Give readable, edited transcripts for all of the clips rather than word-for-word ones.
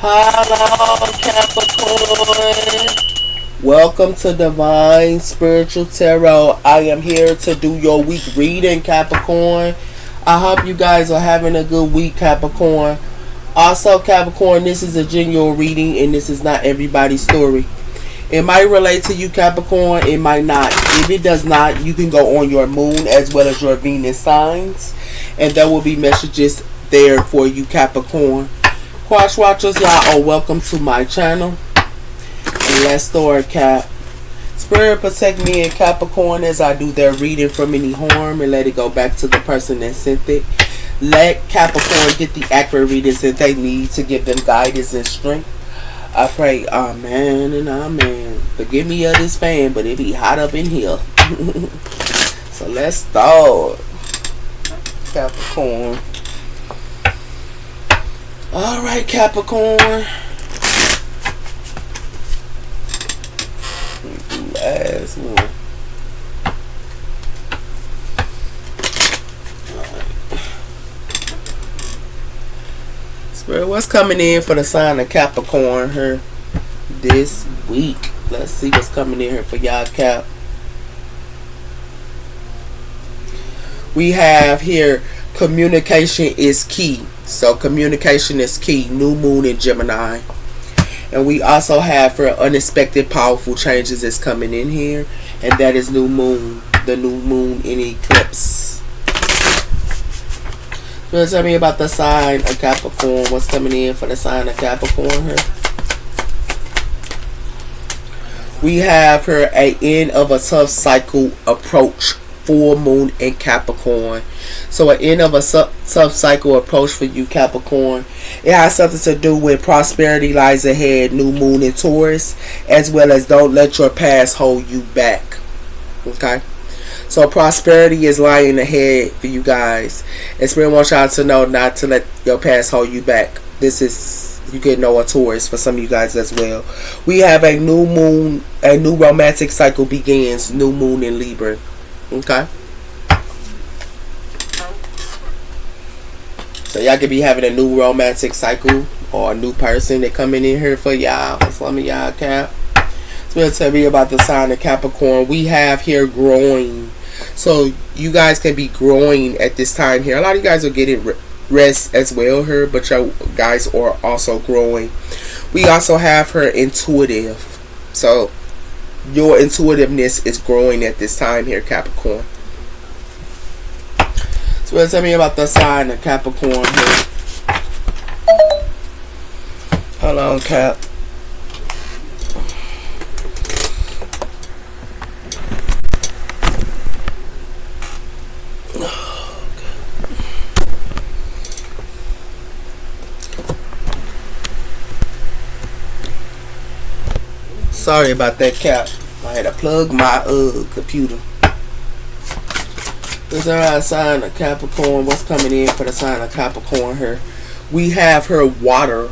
Hello, Capricorn. Welcome to Divine Spiritual Tarot. I am here to do your week reading, Capricorn. I hope you guys are having a good week, Capricorn. Also, Capricorn, this is a genuine reading and this is not everybody's story. It might relate to you, Capricorn. It might not. If it does not, you can go on your moon as well as your Venus signs, and there will be messages there for you, Capricorn. Cross watchers, y'all are welcome to my channel. Let's start, Cap. Spirit protect me and Capricorn as I do their reading from any harm and let it go back to the person that sent it. Let Capricorn get the accurate readings that they need to give them guidance and strength. I pray, amen and amen. Forgive me of this fan, but it be hot up in here. So let's start, Capricorn. Alright, Capricorn. Last one. Spirit, what's coming in for the sign of Capricorn here this week? Let's see what's coming in here for y'all, Cap. We have here communication is key. So communication is key. New moon in Gemini. And we also have for unexpected powerful changes that's coming in here. And that is new moon. The new moon in eclipse. So tell me about the sign of Capricorn. What's coming in for the sign of Capricorn here? We have here a end of a tough cycle approach. Full moon in Capricorn. So an end of a tough cycle approach for you, Capricorn. It has something to do with prosperity lies ahead, new moon in Taurus, as well as don't let your past hold you back. Okay? So prosperity is lying ahead for you guys. And Spirit wants y'all to know not to let your past hold you back. This is, you get know a Taurus for some of you guys as well. We have a new moon, a new romantic cycle begins, new moon in Libra. Okay. So y'all could be having a new romantic cycle or a new person that coming in here for y'all. For some of y'all, Cap. So we'll tell me about the sign of Capricorn. We have here growing. So you guys can be growing at this time here. A lot of you guys are getting rest as well here, but you guys are also growing. We also have her intuitive. So your intuitiveness is growing at this time here, Capricorn. So tell me about the sign of Capricorn here. Hold on, Cap. Sorry about that, Cap. I had to plug my computer. This is our sign of Capricorn. What's coming in for the sign of Capricorn here? We have her water.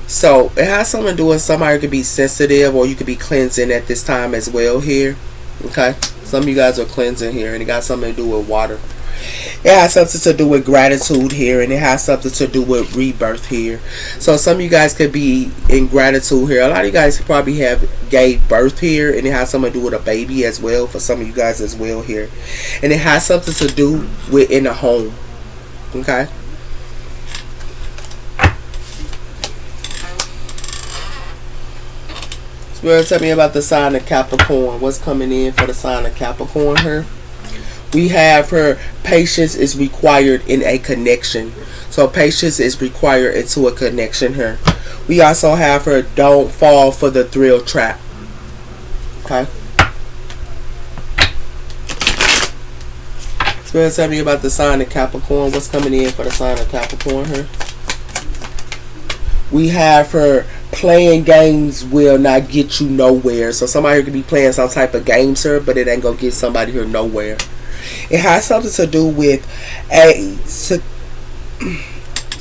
So it has something to do with somebody could be sensitive or you could be cleansing at this time as well here. Okay? Some of you guys are cleansing here and it got something to do with water. It has something to do with gratitude here, and it has something to do with rebirth here. So some of you guys could be in gratitude here. A lot of you guys probably have gave birth here, and it has something to do with a baby as well for some of you guys as well here. And it has something to do with in a home. Okay? Spirit, tell me about the sign of Capricorn. What's coming in for the sign of Capricorn here? We have her patience is required in a connection. So patience is required into a connection here. We also have her don't fall for the thrill trap. Okay. Spirit, tell me about the sign of Capricorn. What's coming in for the sign of Capricorn here? We have her playing games will not get you nowhere. So somebody could be playing some type of games here, but it ain't gonna get somebody here nowhere. It has something to do with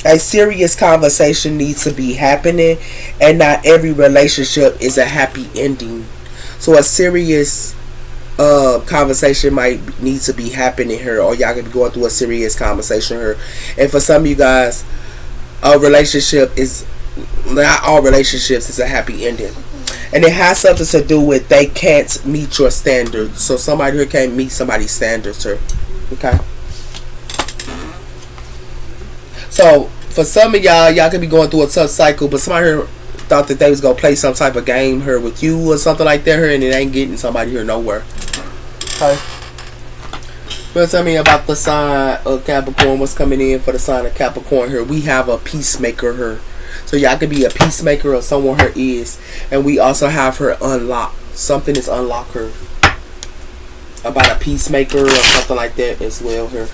a serious conversation needs to be happening, and not every relationship is a happy ending. So a serious conversation might need to be happening here, or y'all could be going through a serious conversation here. And for some of you guys, a relationship is not all relationships is a happy ending. And it has something to do with they can't meet your standards. So somebody here can't meet somebody's standards here. Okay. So for some of y'all could be going through a tough cycle, but somebody here thought that they was gonna play some type of game here with you or something like that here, and it ain't getting somebody here nowhere. Okay. Well, tell me about the sign of Capricorn. What's coming in for the sign of Capricorn here? We have a peacemaker here. So y'all could be a peacemaker or someone her is. And we also have her unlocked. Something is unlocked her. About a peacemaker or something like that as well here.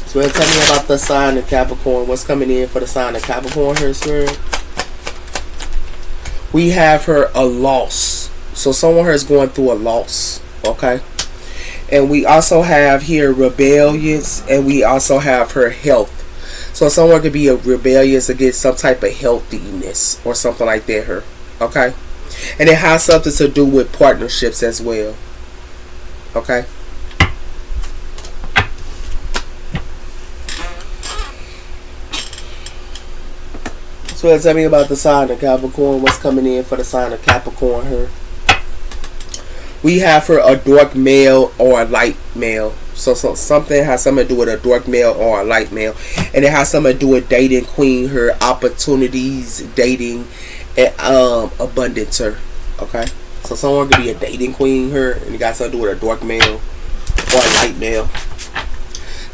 So tell me about the sign of Capricorn. What's coming in for the sign of Capricorn here, Spirit? We have her a loss. So someone here is going through a loss. Okay. And we also have here rebellious. And we also have her health. So someone could be a rebellious against some type of healthiness or something like that here. Okay. And it has something to do with partnerships as well. Okay. So tell me about the sign of Capricorn. What's coming in for the sign of Capricorn here? We have her a dark male or a light male. So something has something to do with a dark male or a light male. And it has something to do with dating queen, her opportunities, dating, and abundance her. Okay? So someone could be a dating queen her, and it got something to do with a dark male or a light male.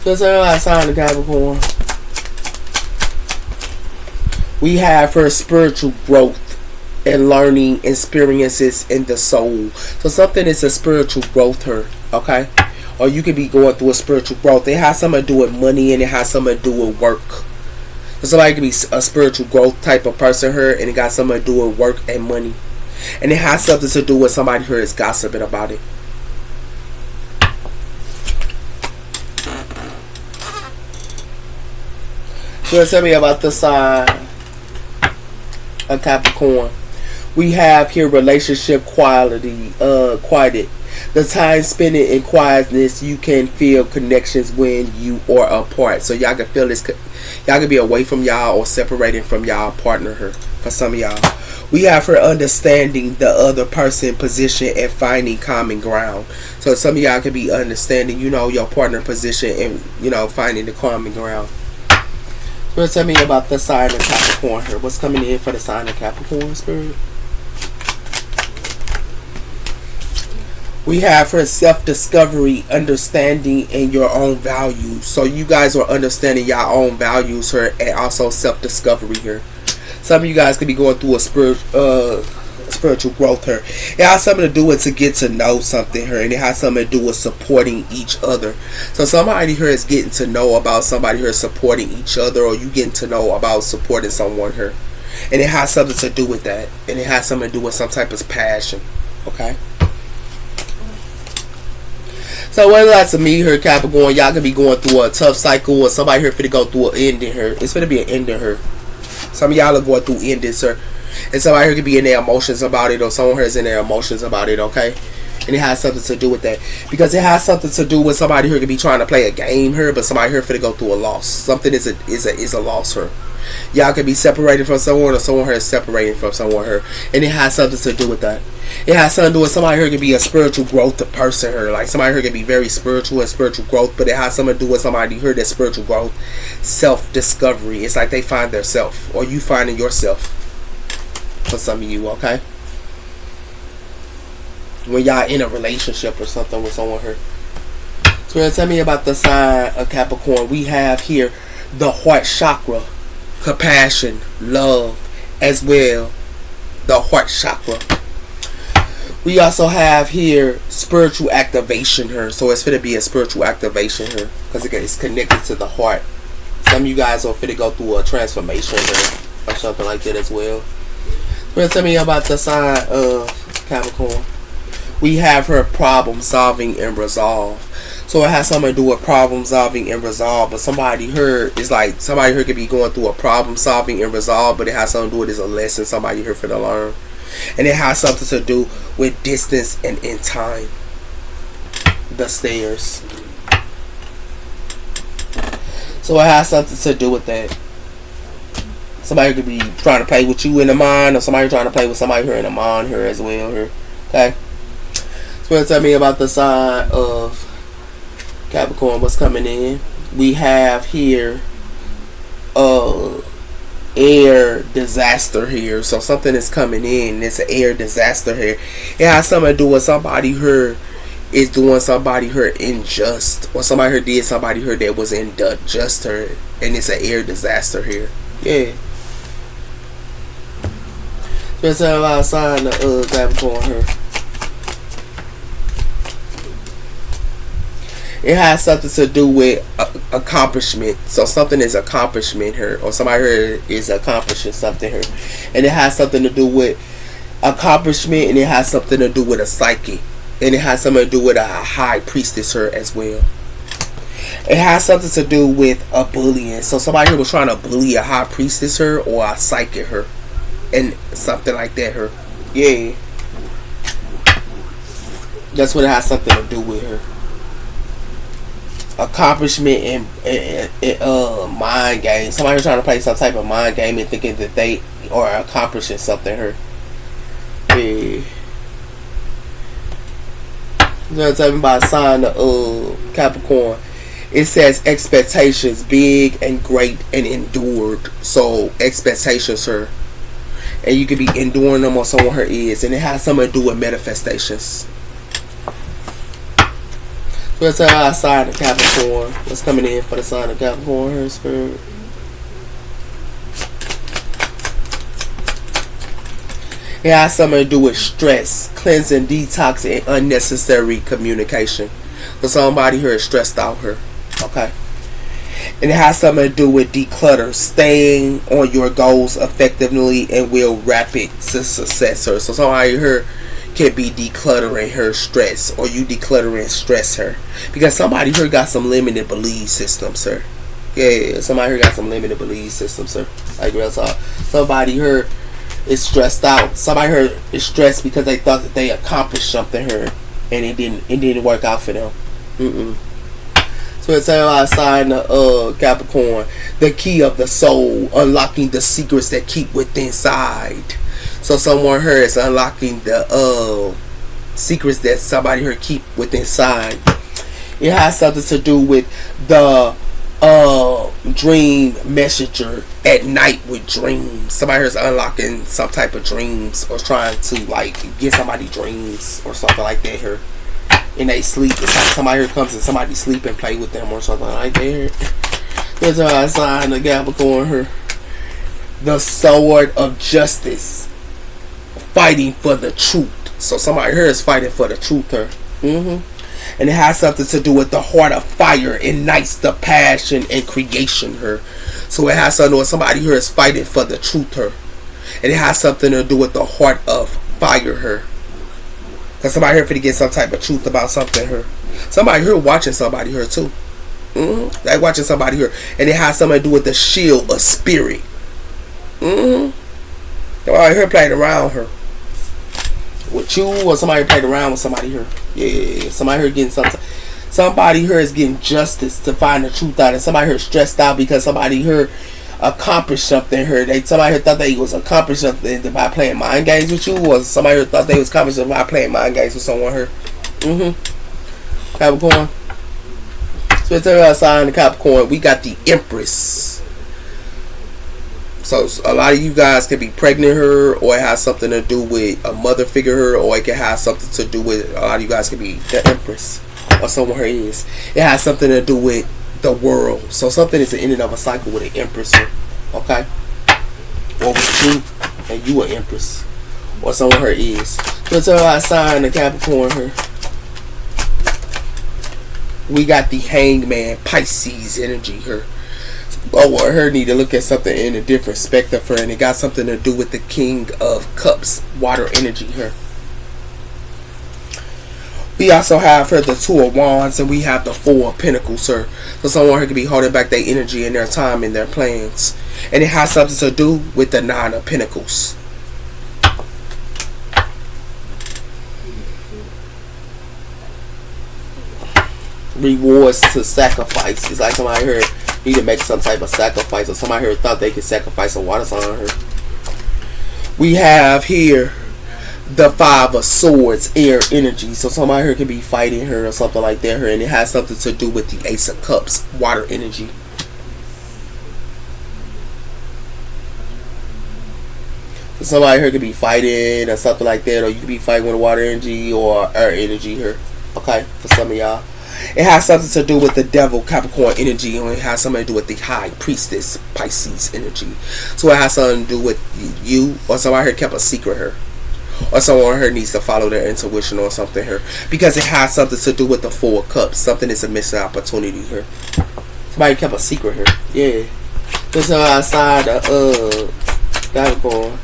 So tell me about the sign of Capricorn. We have her spiritual growth and learning experiences in the soul. So something is a spiritual growth here, okay? Or you could be going through a spiritual growth. It has something to do with money and it has something to do with work. So somebody could be a spiritual growth type of person here, and it got something to do with work and money. And it has something to do with somebody here is gossiping about it. So tell me about the sign of Capricorn. We have here relationship quality, quieted. The time spent in quietness, you can feel connections when you are apart. So y'all can feel this. Y'all can be away from y'all or separating from y'all partner here. For some of y'all, we have her understanding the other person position and finding common ground. So some of y'all can be understanding, your partner position and finding the common ground. So tell me about the sign of Capricorn here. What's coming in for the sign of Capricorn, Spirit? We have her self-discovery, understanding, and your own values. So you guys are understanding your own values here, and also self-discovery here. Some of you guys could be going through a spiritual growth here. It has something to do with to get to know something here, and it has something to do with supporting each other. So somebody here is getting to know about somebody here supporting each other, or you getting to know about supporting someone here. And it has something to do with that. And it has something to do with some type of passion. Okay? So whether that's to me here, Capricorn, y'all could be going through a tough cycle, or somebody here finna go through an ending here. It's finna be an ending here. Some of y'all are going through endings, sir. And somebody here could be in their emotions about it, or someone here is in their emotions about it, okay? And it has something to do with that. Because it has something to do with somebody here could be trying to play a game here, but somebody here finna go through a loss. Something is a loss here. Y'all could be separated from someone, or someone here is separating from someone here. And it has something to do with that. It has something to do with somebody here could be a spiritual growth person here. Like somebody here could be very spiritual and spiritual growth, but it has something to do with somebody here that's spiritual growth, self-discovery. It's like they find their self, or you finding yourself. For some of you, okay? When y'all in a relationship or something with someone here. So tell me about the sign of Capricorn. We have here the heart chakra, compassion, love, as well. The heart chakra. We also have here spiritual activation here. So it's going to be a spiritual activation here, because it's connected to the heart. Some of you guys are going to go through a transformation here, or something like that as well. So tell me about the sign of Capricorn. We have her problem solving and resolve. So it has something to do with problem solving and resolve. But somebody here is like, somebody here could be going through a problem solving and resolve, but it has something to do with a lesson somebody here for to learn. And it has something to do with distance and in time. The stairs. So it has something to do with that. Somebody could be trying to play with you in the mind, or somebody trying to play with somebody here in the mind here as well here. Okay. So tell me about the sign of Capricorn, what's coming in. We have here air disaster here. So something is coming in. It's an air disaster here. It has something to do with somebody here is doing somebody here unjust, or somebody here did somebody here that was unjust her, and it's an air disaster here. Yeah. So it's a sign of Capricorn here. It has something to do with accomplishment. So something is accomplishment here, or somebody here is accomplishing something here, and it has something to do with accomplishment, and it has something to do with a psyche, and it has something to do with a high priestess here as well. It has something to do with a bullying. So somebody here was trying to bully a high priestess here, or a psychic here, and something like that here. Yeah, that's what it has something to do with her. Accomplishment and mind game. Somebody trying to play some type of mind game and thinking that they are accomplishing something here. Yeah. You know, talking about a sign of Capricorn. It says expectations, big and great and endured. So expectations here, and you could be enduring them, or someone here is, and it has something to do with manifestations. So let's tell our sign of Capricorn. What's coming in for the sign of Capricorn here, Spirit? It has something to do with stress, cleansing, detox, and unnecessary communication. So somebody here is stressed out here. Okay. And it has something to do with declutter, staying on your goals effectively and will rapid to success her. So somebody here can be decluttering her stress, or you decluttering stress her, because somebody here got some limited belief systems, sir. Yeah, somebody here got some limited belief systems, sir. Like real talk. Somebody here is stressed out. Somebody here is stressed because they thought that they accomplished something here, and it didn't work out for them. So it's a sign of Capricorn, the key of the soul, unlocking the secrets that keep within inside. So someone here is unlocking the secrets that somebody here keep within inside. It has something to do with the dream messenger at night with dreams. Somebody here is unlocking some type of dreams, or trying to like give somebody dreams or something like that here. And they sleep. It's like somebody here comes and somebody sleep and play with them or something like that. There's a sign of Capricorn here. The sword of justice, fighting for the truth. So somebody here is fighting for the truth here. And it has something to do with the heart of fire, ignites the passion and creation here. So it has something to do with somebody here is fighting for the truth here. And it has something to do with the heart of fire here. Because somebody here finna get some type of truth about something here. Somebody here watching somebody here too. They watching somebody here. And it has something to do with the shield of spirit. Somebody here playing around her with you, or somebody played around with somebody here. Yeah, somebody here getting something. Somebody here is getting justice to find the truth out, and somebody here stressed out because somebody here accomplished something here. Somebody here thought they was accomplishing something by playing mind games with you, or somebody here thought they was accomplishing by playing mind games with someone here. Capricorn. So it's a sign of Capricorn. We got the Empress. So a lot of you guys could be pregnant here, or it has something to do with a mother figure here, or it can have something to do with, a lot of you guys could be the Empress, or someone here is. It has something to do with the world. So something is the ending of a cycle with an Empress here. Okay? Or with you, and you an Empress, or someone here is. So it's a sign of Capricorn here. We got the Hangman, Pisces energy here. Or her need to look at something in a different perspective for her, and it got something to do with the King of Cups, water energy here. We also have her the Two of Wands, and we have the Four of Pentacles here. So someone here could be holding back their energy and their time and their plans, and it has something to do with the Nine of Pentacles. Rewards to sacrifice. It's like somebody here need to make some type of sacrifice, or somebody here thought they could sacrifice a water sign on her. We have here the Five of Swords, air energy. So somebody here could be fighting her or something like that. And it has something to do with the Ace of Cups, water energy. So somebody here could be fighting or something like that, or you could be fighting with water energy or air energy here. Okay, for some of y'all. It has something to do with the devil, Capricorn energy, and it has something to do with the high priestess, Pisces energy. So it has something to do with you, or somebody here kept a secret here, or someone here needs to follow their intuition or something here, because it has something to do with the Four of Cups. Something is a missing opportunity here. Somebody kept a secret here. Yeah. There's no outside of Capricorn.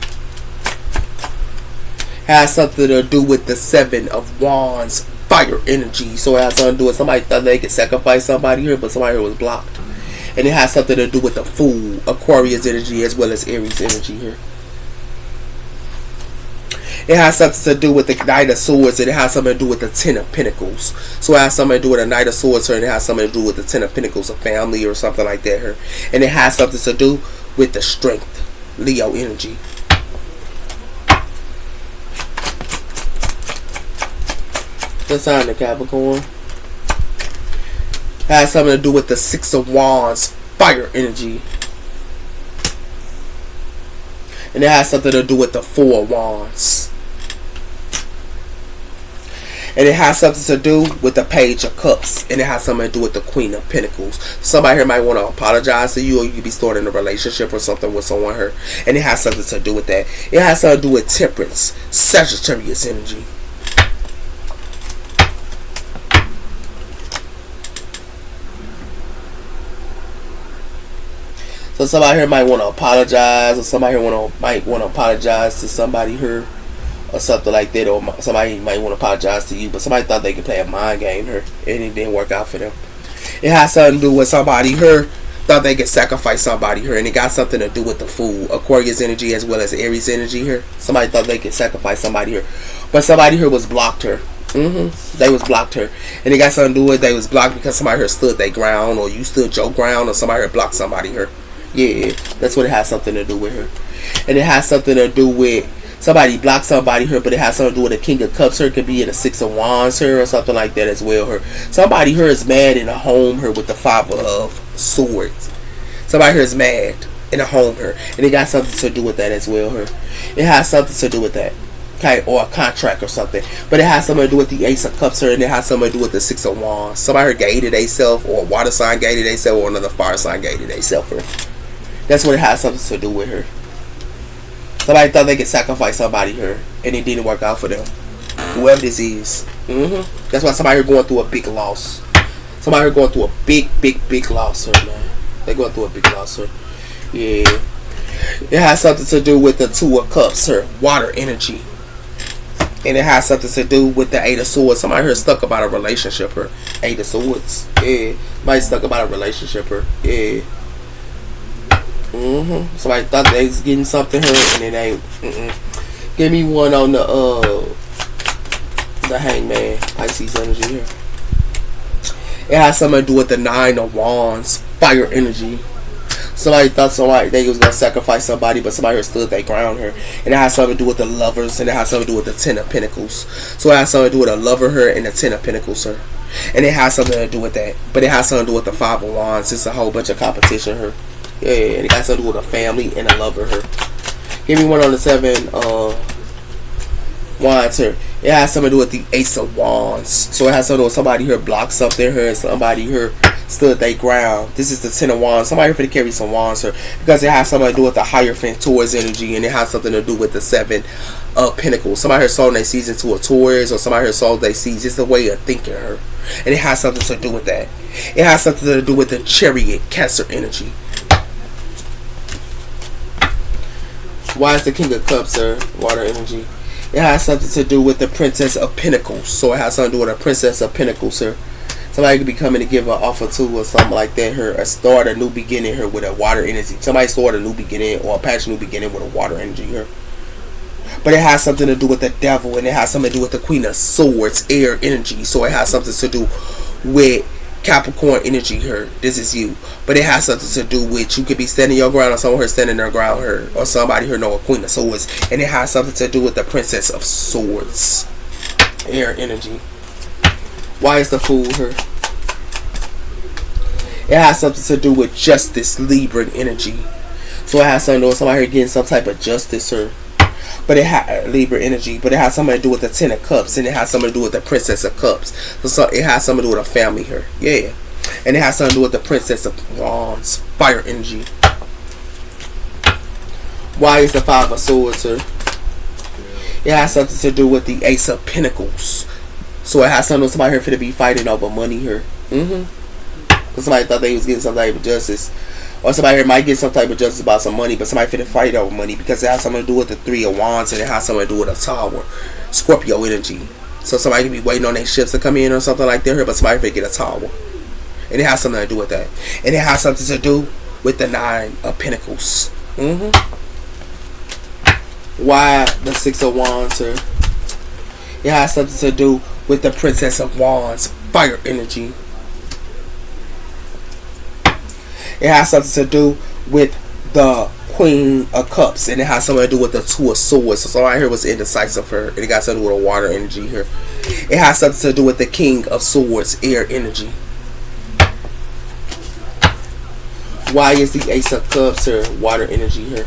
Has something to do with the Seven of Wands, fire energy. So it has something to do with somebody thought they could sacrifice somebody here, but somebody here was blocked. And it has something to do with the Fool, Aquarius energy, as well as Aries energy here. It has something to do with the Knight of Swords, and it has something to do with the Ten of Pentacles. So it has something to do with the Knight of Swords here, and it has something to do with the Ten of Pentacles, a family or something like that here. And it has something to do with the Strength, Leo energy. The sign of Capricorn. Has something to do with the Six of Wands, fire energy. And it has something to do with the Four of Wands. And it has something to do with the Page of Cups. And it has something to do with the Queen of Pentacles. Somebody here might want to apologize to you, or you could be starting in a relationship or something with someone here. And it has something to do with that. It has something to do with Temperance, Sagittarius energy. So somebody here might want to apologize, or somebody here might want to apologize to somebody here, or something like that, or somebody might want to apologize to you, but somebody thought they could play a mind game here, and it didn't work out for them. It has something to do with somebody here thought they could sacrifice somebody here, and it got something to do with the Fool, Aquarius energy, as well as Aries energy here. Somebody thought they could sacrifice somebody here, but somebody here was blocked here. They was blocked her, and it got something to do with they was blocked because somebody here stood their ground, or you stood your ground, or somebody here blocked somebody here. Yeah, that's what it has something to do with her. And it has something to do with somebody blocked somebody here, but it has something to do with the King of Cups here. It could be in the Six of Wands here, or something like that as well here. Somebody here is mad in a home here with the Five of Swords. Somebody here is mad in a home here, and it got something to do with that as well here. It has something to do with that. Okay, or a contract or something. But it has something to do with the Ace of Cups here, and it has something to do with the Six of Wands. Somebody here gated themselves, or a water sign gated themselves, or another fire sign gated themselves here. That's what it has something to do with her. Somebody thought they could sacrifice somebody here, and it didn't work out for them. Whoever this is. That's why somebody here going through a big loss. Somebody here going through a big loss here, man. They're going through a big loss here. Yeah. It has something to do with the Two of Cups here. Water energy. And it has something to do with the Eight of Swords. Somebody here stuck about a relationship here. Eight of Swords. Yeah. Somebody stuck about a relationship here. Yeah. Somebody thought they was getting something here, and it ain't. Give me one on the Hangman, Pisces energy here. It has something to do with the Nine of Wands, fire energy. Somebody thought they was gonna sacrifice somebody, but somebody here stood their ground here. And it has something to do with the Lovers, and it has something to do with the Ten of Pentacles. So it has something to do with a lover here and the Ten of Pentacles here. And it has something to do with that. But it has something to do with the Five of Wands. It's a whole bunch of competition here. Yeah, and it got something to do with a family and a lover here. Give me one on the Seven Wands here. It has something to do with the Ace of Wands. So it has something to do with somebody here blocked something here, and somebody here stood their ground. This is the Ten of Wands. Somebody here to carry some wands here, because it has something to do with the Hierophant Taurus energy, and it has something to do with the Seven of Pentacles. Somebody here sold their seeds into a Taurus, or somebody here sold their seeds. It's the way of thinking here, and it has something to do with that. It has something to do with the Chariot, Cancer energy. Why is the King of Cups, sir? Water energy. It has something to do with the Princess of Pentacles. So it has something to do with the Princess of Pentacles, sir. Somebody could be coming to give an offer to, or something like that here. Or start a new beginning here with a water energy. Somebody start a new beginning, or a patch new beginning with a water energy here. But it has something to do with the Devil, and it has something to do with the Queen of Swords, air energy. So it has something to do with Capricorn energy here. This is you. But it has something to do with you could be standing your ground or someone here standing their ground here. Or somebody here know a Queen of Swords. And it has something to do with the Princess of Swords. Air energy. Why is the Fool here? It has something to do with justice, Libra energy. So it has something to do with somebody here getting some type of justice here. But it has Libra energy, but it has something to do with the Ten of Cups, and it has something to do with the Princess of Cups. So it has something to do with a family here, yeah. And it has something to do with the Princess of Wands, fire energy. Why is the Five of Swords here? It has something to do with the Ace of Pentacles. So it has something to do with somebody here to be fighting over money here. Because somebody thought they was getting some type of justice. Or somebody here might get some type of justice about some money, but somebody finna fight over money because it has something to do with the Three of Wands and it has something to do with a Tower. Scorpio energy. So somebody can be waiting on their ships to come in or something like that here, but somebody finna get a Tower. And it has something to do with that. And it has something to do with the Nine of Pentacles. Why the Six of Wands here? It has something to do with the Princess of Wands. Fire energy. It has something to do with the Queen of Cups, and it has something to do with the Two of Swords. So somebody here was indecisive here, and it got something to do with a water energy here. It has something to do with the King of Swords, air energy. Why is the Ace of Cups here, water energy here?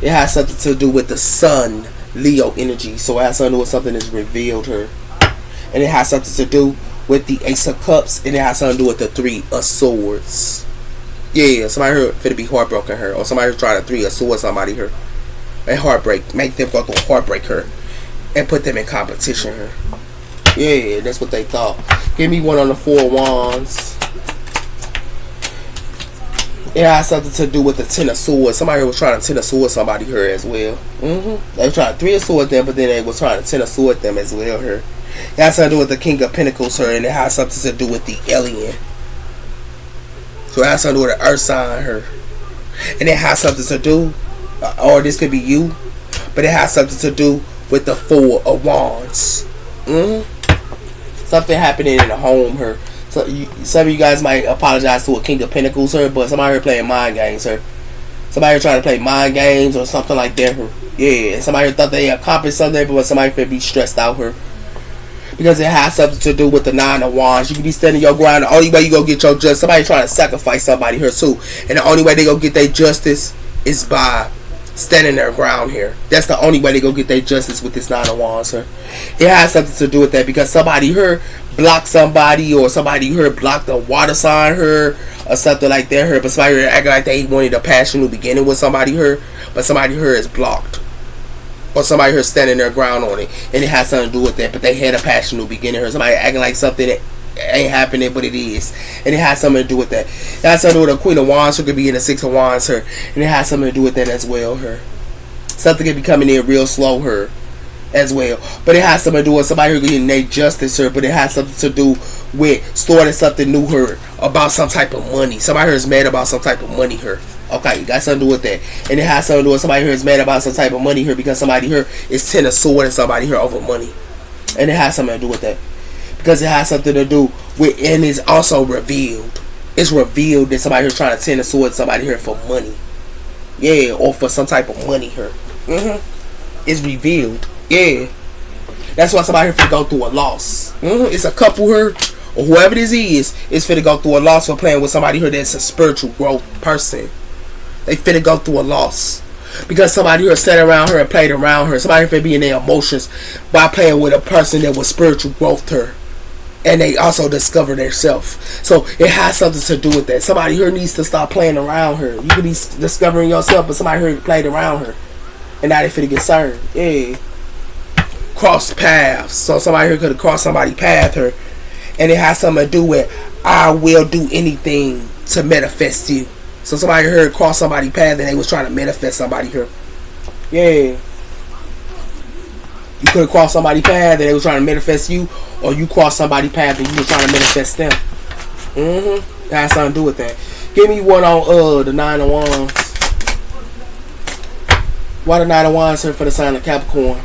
It has something to do with the Sun, Leo energy. So it has something to do with something that's revealed here. And it has something to do with the Ace of Cups, and it has something to do with the Three of Swords. Yeah, somebody here finna be heartbroken here. Or somebody trying to Three of Swords somebody here. And heartbreak. Make them go through heartbreak here. And put them in competition here. Yeah, that's what they thought. Give me one on the Four of Wands. It has something to do with the Ten of Swords. Somebody here was trying to Ten of Swords somebody here as well. They were trying to Three of Swords them, but then they was trying to Ten of Swords them as well here. It has something to do with the King of Pentacles here. And it has something to do with the Alien. So it has something to do with the earth sign here. And it has something to do, or this could be you, but it has something to do with the Four of Wands. Something happening in the home here. So some of you guys might apologize to a King of Pentacles here, but somebody here playing mind games here. Somebody here trying to play mind games or something like that here. Yeah, somebody here thought they accomplished something, but somebody could be stressed out here. Because it has something to do with the Nine of Wands. You can be standing your ground. The only way you go get your justice, somebody trying to sacrifice somebody here too. And the only way they go get their justice is by standing their ground here. That's the only way they go get their justice with this Nine of Wands here. It has something to do with that because somebody here blocked somebody, or somebody here blocked a water sign here, or something like that here. But somebody here acting like they wanted a passionate beginning with somebody here, but somebody here is blocked. Or somebody here standing their ground on it. And it has something to do with that. But they had a passionate beginning here. Somebody acting like something that ain't happening, but it is. And it has something to do with that. It has something to do with the Queen of Wands, who could be in the Six of Wands here. And it has something to do with that as well here. Something could be coming in real slow here as well. But it has something to do with somebody who getting their justice here. But it has something to do with starting something new here. About some type of money. Somebody here is mad about some type of money here. Okay, you got something to do with that. And it has something to do with somebody here is mad about some type of money here because somebody here is Ten of Swords and somebody here over money. And it has something to do with that. Because it has something to do with, and it's also revealed. It's revealed that somebody here is trying to Ten of Swords somebody here for money. Yeah, or for some type of money here. It's revealed. Yeah. That's why somebody here finna go through a loss. It's a couple here, or whoever this is finna go through a loss for playing with somebody here that's a spiritual growth person. They finna go through a loss. Because somebody here sat around her and played around her. Somebody finna be in their emotions by playing with a person that was spiritual growth to her. And they also discovered themselves. So it has something to do with that. Somebody here needs to stop playing around her. You could be discovering yourself, but somebody here played around her. And now they finna get served. Yeah. Cross paths. So somebody here could have crossed somebody's path here. And it has something to do with, I will do anything to manifest you. So somebody here crossed somebody's path and they was trying to manifest somebody here. Yeah. You could have crossed somebody's path and they was trying to manifest you, or you crossed somebody's path and you were trying to manifest them. That has something to do with that. Give me one on the Nine of Wands. Why the Nine of Wands here for the sign of Capricorn?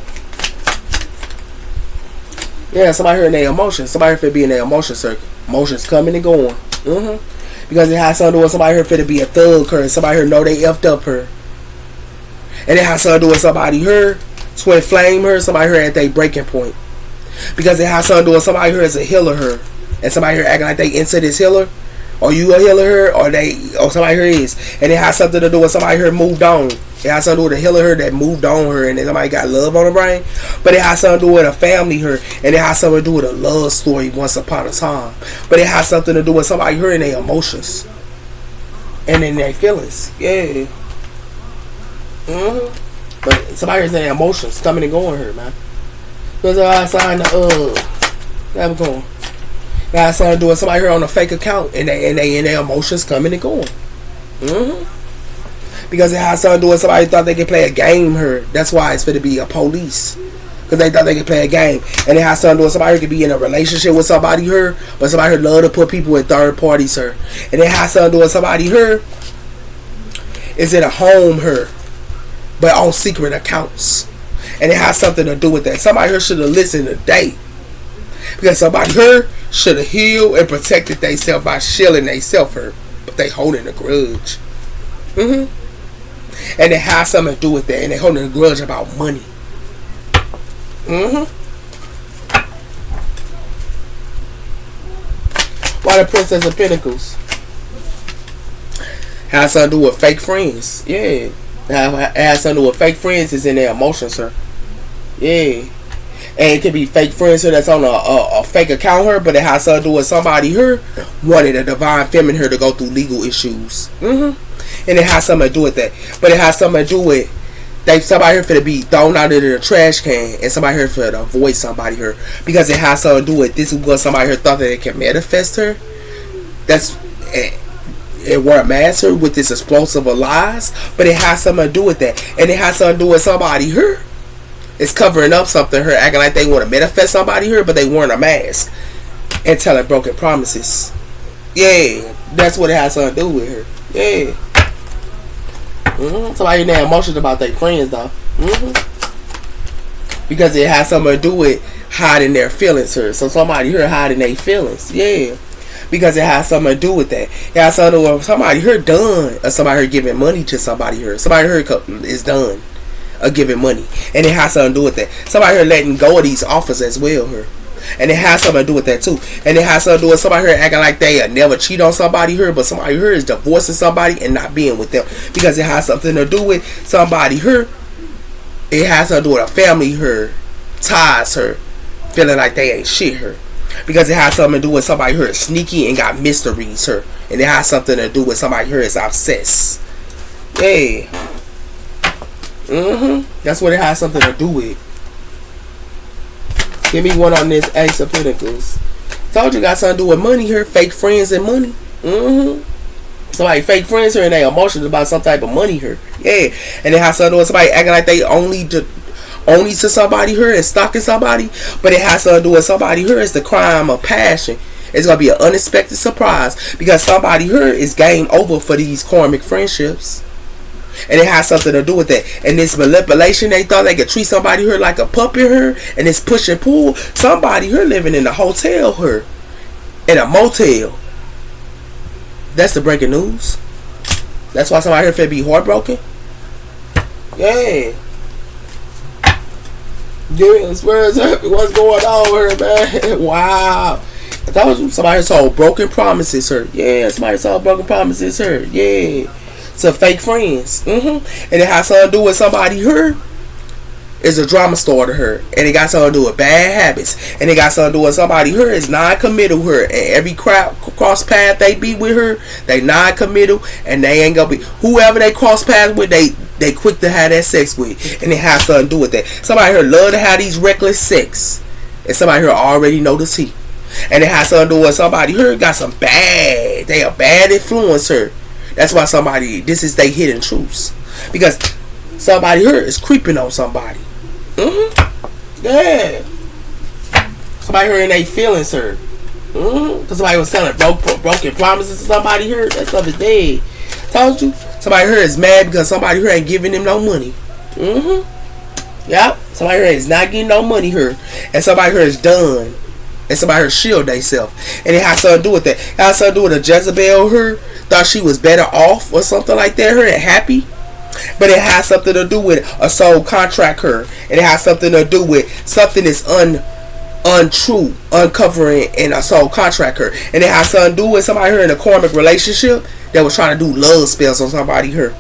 Yeah, somebody here in their emotions. Somebody here be in their emotion circuit. Emotions coming and going. Because it has something to do with somebody here finna be a thug her. And somebody here know they effed up her. And it has something to do with somebody here twin flame her. Somebody here at their breaking point. Because it has something to do with somebody here as a healer her. And somebody here acting like they into this healer. Or you a healer her. Or somebody here is. And it has something to do with somebody here moved on. It has something to do with a healer her that moved on her. And then somebody got love on the brain. But it has something to do with a family her. And it has something to do with a love story once upon a time. But it has something to do with somebody here and their emotions. And in their feelings. Yeah. But somebody here's in their emotions coming and going here, man. Because I signed Capricorn. Got something to do with somebody here on a fake account. And they in their emotions coming and going. Because it has something to do with somebody thought they could play a game here. That's why it's going to be a police. Because they thought they could play a game. And it has something to do with somebody who could be in a relationship with somebody here. But somebody here love to put people in third parties here. And it has something to do with somebody here is in a home here. But on secret accounts. And it has something to do with that. Somebody here should have listened today. Because somebody here should have healed and protected themselves by shielding themselves here. But they holding a grudge. And it has something to do with that. And they holding a grudge about money. Why the Princess of Pentacles? Has something to do with fake friends. Yeah. It has something to do with fake friends is in their emotions, sir. Yeah. And it could be fake friends here that's on a fake account here, but it has something to do with somebody here wanted a divine feminine here to go through legal issues. And it has something to do with that. But it has something to do with somebody here finna be thrown out into the trash can, and somebody here finna avoid somebody here. Because it has something to do with this is what somebody here thought that it can manifest her. That's it weren't master with this explosive of lies, but it has something to do with that. And it has something to do with somebody here is covering up something here, acting like they want to manifest somebody here, but they wearing a mask and telling broken promises. Yeah, that's what it has something to do with her. Yeah. Somebody in their emotions about their friends though. Because it has something to do with hiding their feelings here. So somebody here hiding their feelings. Yeah. Because it has something to do with that. It has something to do with somebody here done. Or somebody here giving money to somebody here. Somebody here is done. Or giving money. And it has something to do with that. Somebody here letting go of these offers as well here. And it has something to do with that too. And it has something to do with somebody here acting like they never cheat on somebody here, but somebody here is divorcing somebody and not being with them. Because it has something to do with somebody here. It has something to do with a family here. Ties her. Feeling like they ain't shit her. Because it has something to do with somebody here is sneaky and got mysteries her. And it has something to do with somebody here is obsessed. Yeah. That's what it has something to do with. Give me one on this Ace of Pentacles. Told you got something to do with money here. Fake friends and money. Somebody fake friends here and they emotions about some type of money here. Yeah. And it has something to do with somebody acting like they only to somebody here and stalking somebody. But it has something to do with somebody here is the crime of passion. It's going to be an unexpected surprise. Because somebody here is game over for these karmic friendships. And it has something to do with that. And this manipulation, they thought they could treat somebody here like a puppet here. And this push and pull. Somebody here living in a hotel here. In a motel. That's the breaking news. That's why somebody here finna be heartbroken. Yeah. Yes, where's what's going on here, man? Wow. I told you, somebody saw broken promises here. Yeah, somebody saw broken promises here. Yeah. To fake friends. And it has something to do with somebody here is a drama starter here. And it got something to do with bad habits. And it got something to do with somebody here is non-committal here. And every cross path they be with her, they non-committal. And they ain't gonna be, whoever they cross paths with, they quick to have that sex with. And it has something to do with that. Somebody here love to have these reckless sex. And somebody here already know the tea. And it has something to do with somebody here got some bad, they a bad influence here. That's why somebody, this is their hidden truths. Because somebody here is creeping on somebody. Yeah. Somebody here in their feelings here. Because somebody was telling broken promises to somebody here. That stuff is dead. Told you. Somebody here is mad because somebody here ain't giving them no money. Yep. Somebody here is not getting no money here. And somebody here is done. and somebody her shield themselves. And it has something to do with that. It has something to do with a Jezebel her thought she was better off or something like that, her and happy. But it has something to do with a soul contract her. And it has something to do with something that's untrue, uncovering in a soul contract her. And it has something to do with somebody her in a karmic relationship that was trying to do love spells on somebody her.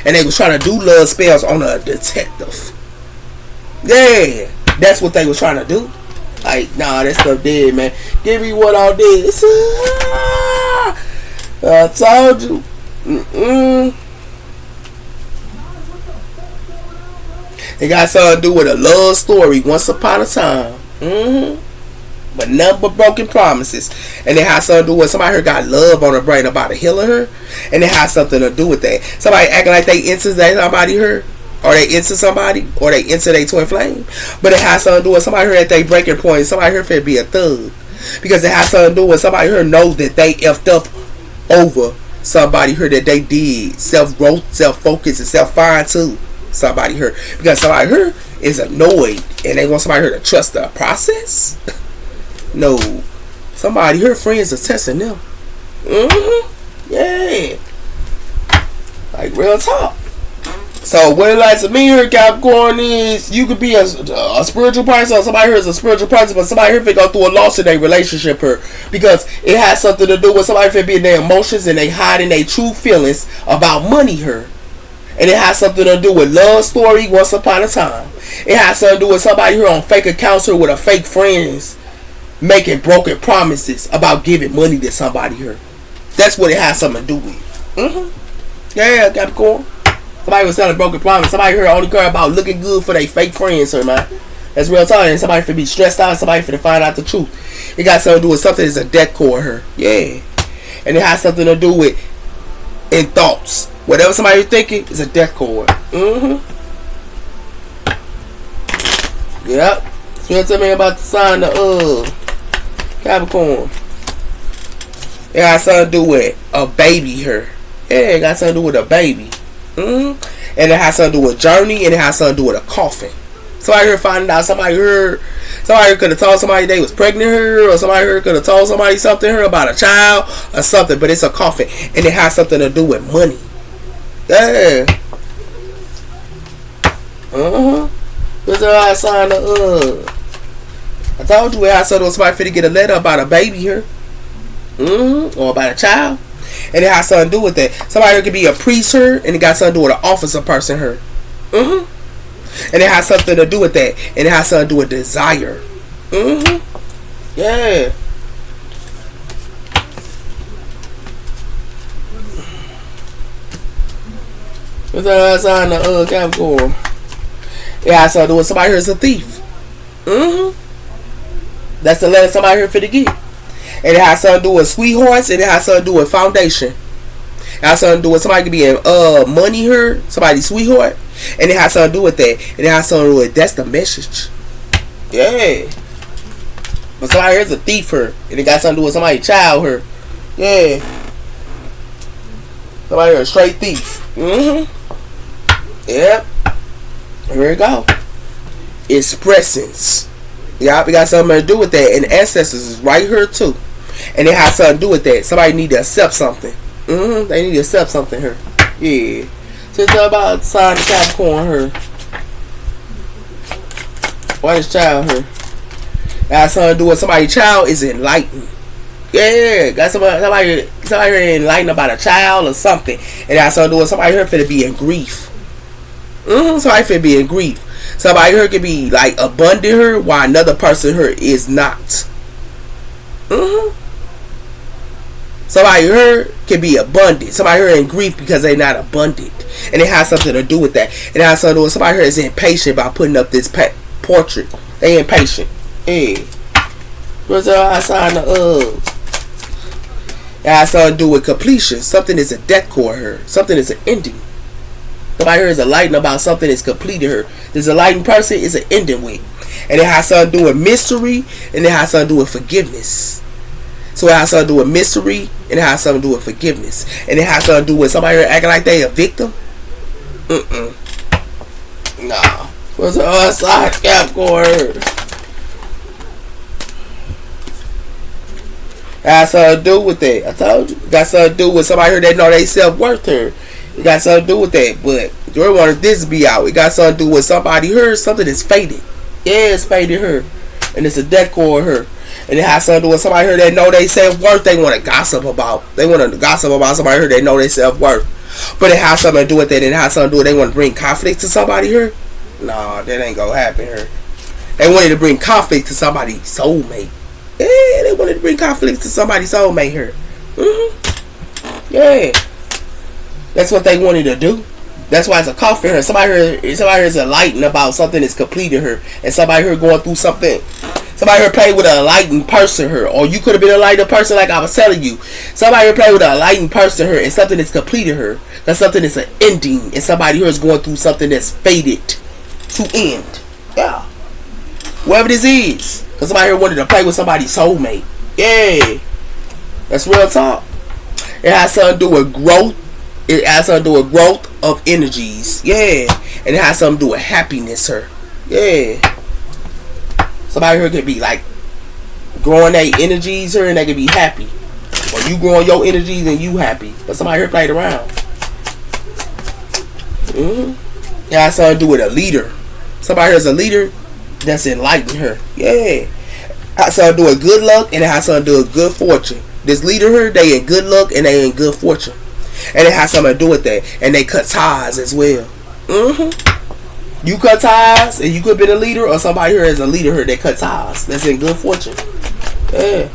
And they was trying to do love spells on a detective. Yeah, that's what they was trying to do. Like, nah, that stuff dead, man. Give me what all this. I told you. It got something to do with a love story once upon a time. But nothing but broken promises. And it has something to do with somebody here got love on her brain about to heal her. And it has something to do with that. Somebody acting like they into somebody here. Or they into somebody. Or they into their twin flame. But it has something to do with somebody here at their breaking point. Somebody here finna be a thug. Because it has something to do with somebody here knows that they effed up over somebody here that they did. Self-growth, self-focus, and self-find too. Somebody here. Because somebody here is annoyed. And they want somebody here to trust the process. No. Somebody here friends are testing them. Yeah. Like real talk. So what it likes to me here, Capricorn, is you could be a spiritual person, or somebody here is a spiritual person, but somebody here finna go through a loss in their relationship here. Because it has something to do with somebody finna be in their emotions and they hiding their true feelings about money here. And it has something to do with love story once upon a time. It has something to do with somebody here on fake accounts here with a fake friends making broken promises about giving money to somebody here. That's what it has something to do with. Yeah, Capricorn. Somebody was selling broken promise. Somebody here only care about looking good for their fake friends here, man. That's real talk. And somebody finna be stressed out. Somebody finna find out the truth. It got something to do with something that's a death core here. Yeah. And it has something to do with in thoughts. Whatever somebody thinking is a death cord. Yep. So tell me about the sign of Capricorn. It got something to do with a baby here. Yeah, it got something to do with a baby. And it has something to do with journey, and it has something to do with a coffin. Somebody here finding out somebody here could have told somebody they was pregnant here, or somebody here could have told somebody something here about a child or something, but it's a coffin, and it has something to do with money. Yeah. What's the sign of I told you it has something to do with somebody finna get a letter about a baby here. Or about a child. And it has something to do with that. Somebody here could be a priest here, and it got something to do with an officer person here. And it has something to do with that. And it has something to do with desire. Yeah. What's that sign of Capricorn? It has something to do with somebody here is a thief. That's the letter somebody here finna get. And it has something to do with sweethearts, and it has something to do with foundation. It has something to do with somebody could be in money here, somebody's sweetheart, and it has something to do with that. And it has something to do with that's the message. Yeah. But somebody here's a thief here, and it got something to do with somebody's child here. Yeah. Somebody here a straight thief. Yep. Here we go. Expressings. Yeah, we got something to do with that. And ancestors is right here too. And it has something to do with that. Somebody need to accept something. They need to accept something here. Yeah. So it's about sign of Capricorn here. What is child here? It has something to do with somebody's child is enlightened. Yeah, got somebody here enlightened about a child or something. And it has something to do with somebody here finna be in grief. Somebody finna be in grief. Somebody here could be like abundant here, while another person here is not. Somebody here can be abundant. Somebody here in grief because they're not abundant, and it has something to do with that. And it has something to do with somebody here is impatient by putting up this portrait. They impatient. Yeah. What's the sign of? It has something to do with completion. Something is a death core here. Something is an ending. Somebody here is enlightened about something that's completed her. This enlightened person is an ending with. And it has something to do with mystery, and it has something to do with forgiveness. So it has something to do with mystery, and it has something to do with forgiveness. And it has something to do with somebody here acting like they a victim. Nah. What's the other side, Capricorn? It has something to do with that. I told you. It got something to do with somebody here that know they self-worth her. It got something to do with that. But you don't want this to be out. It got something to do with somebody here. Something that's faded. Yeah, it's faded her. And it's a decor her. And it has something to do with somebody here that know they self-worth. They want to gossip about. They want to gossip about somebody here that know they self-worth. But it has something to do with that. And it has something to do with they want to bring conflict to somebody here. No, that ain't going to happen here. They wanted to bring conflict to somebody's soulmate. Yeah, they wanted to bring conflict to somebody's soulmate here. Yeah. That's what they wanted to do. That's why it's a coffin here. Somebody here is enlightened about something that's completed her. And somebody here going through something. Somebody here played with an enlightened person here. Or you could have been an enlightened person like I was telling you. Somebody here played with an enlightened person here. And something that's completed her. That's something that's an ending. And somebody here is going through something that's faded to end. Yeah. Whoever this is. Because somebody here wanted to play with somebody's soulmate. Yeah. That's real talk. It has something to do with growth. It has something to do with growth of energies. Yeah. And it has something to do with happiness here. Yeah. Somebody here could be like growing their energies here and they could be happy. Or you growing your energies and you happy. But somebody here played around. It has something to do with a leader. Somebody here's a leader that's enlightened her. Yeah. It has something to do with good luck and it has something to do with good fortune. This leader here, they in good luck and they in good fortune. And it has something to do with that. And they cut ties as well. You cut ties and you could be a leader or somebody here is a leader here that cut ties. That's in good fortune. Yeah.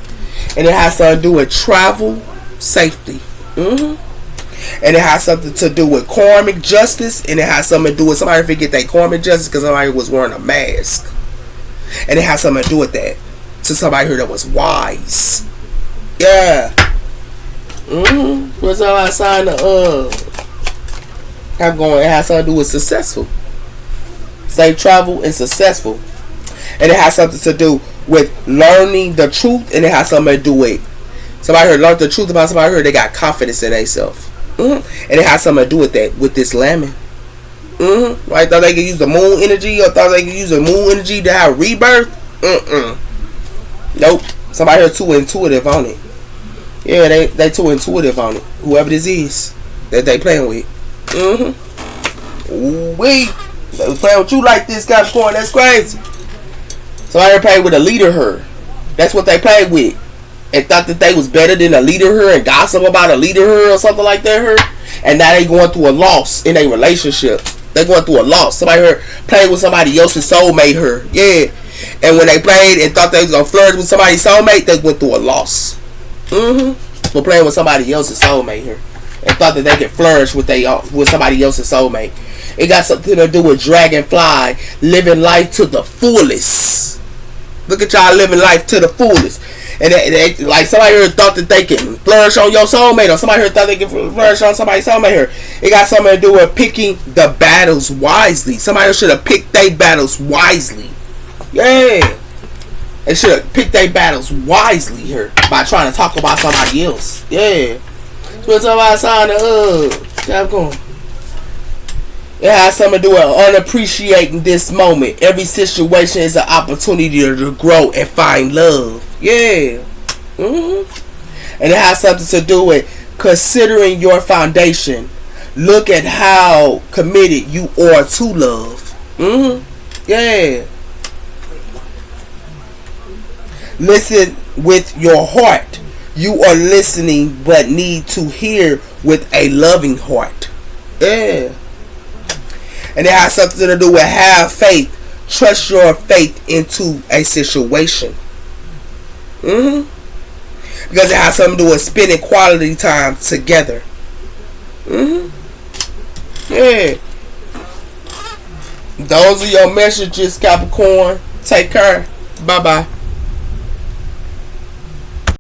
And it has something to do with travel safety. And it has something to do with karmic justice. And it has something to do with somebody forget that karmic justice because somebody was wearing a mask. And it has something to do with that. To somebody here that was wise. Yeah. What's our sign of I'm going? It has something to do with successful. Safe travel and successful. And it has something to do with learning the truth. And it has something to do with somebody here learned the truth about somebody here. They got confidence in themselves. And it has something to do with that. With this lambing. Right? Thought they could use the moon energy. Or thought they could use the moon energy to have rebirth. Nope. Somebody here too intuitive on it. Yeah, they too intuitive on it. Whoever this is that they playing with. Ooh-wee. They was playing with you like this, Capricorn. That's crazy. Somebody here played with a leader her. That's what they played with. And thought that they was better than a leader her and gossip about a leader her or something like that her. And now they going through a loss in a relationship. They going through a loss. Somebody here played with somebody else's soulmate her. Yeah. And when they played and thought they was going to flirt with somebody's soulmate, they went through a loss. For playing with somebody else's soulmate here. And thought that they could flourish with somebody else's soulmate. It got something to do with dragonfly. Living life to the fullest. Look at y'all living life to the fullest. And they, like somebody here thought that they can flourish on your soulmate. Or somebody here thought they can flourish on somebody's soulmate here. It got something to do with picking the battles wisely. Somebody should have picked their battles wisely. Yeah. They should have picked their battles wisely here by trying to talk about somebody else. Yeah. So it's about sign of Capricorn. It has something to do with unappreciating this moment. Every situation is an opportunity to grow and find love. Yeah. And it has something to do with considering your foundation. Look at how committed you are to love. Yeah. Listen with your heart. You are listening but need to hear with a loving heart. Yeah. And it has something to do with have faith. Trust your faith into a situation. Because it has something to do with spending quality time together. Yeah. Those are your messages, Capricorn. Take care. Bye-bye.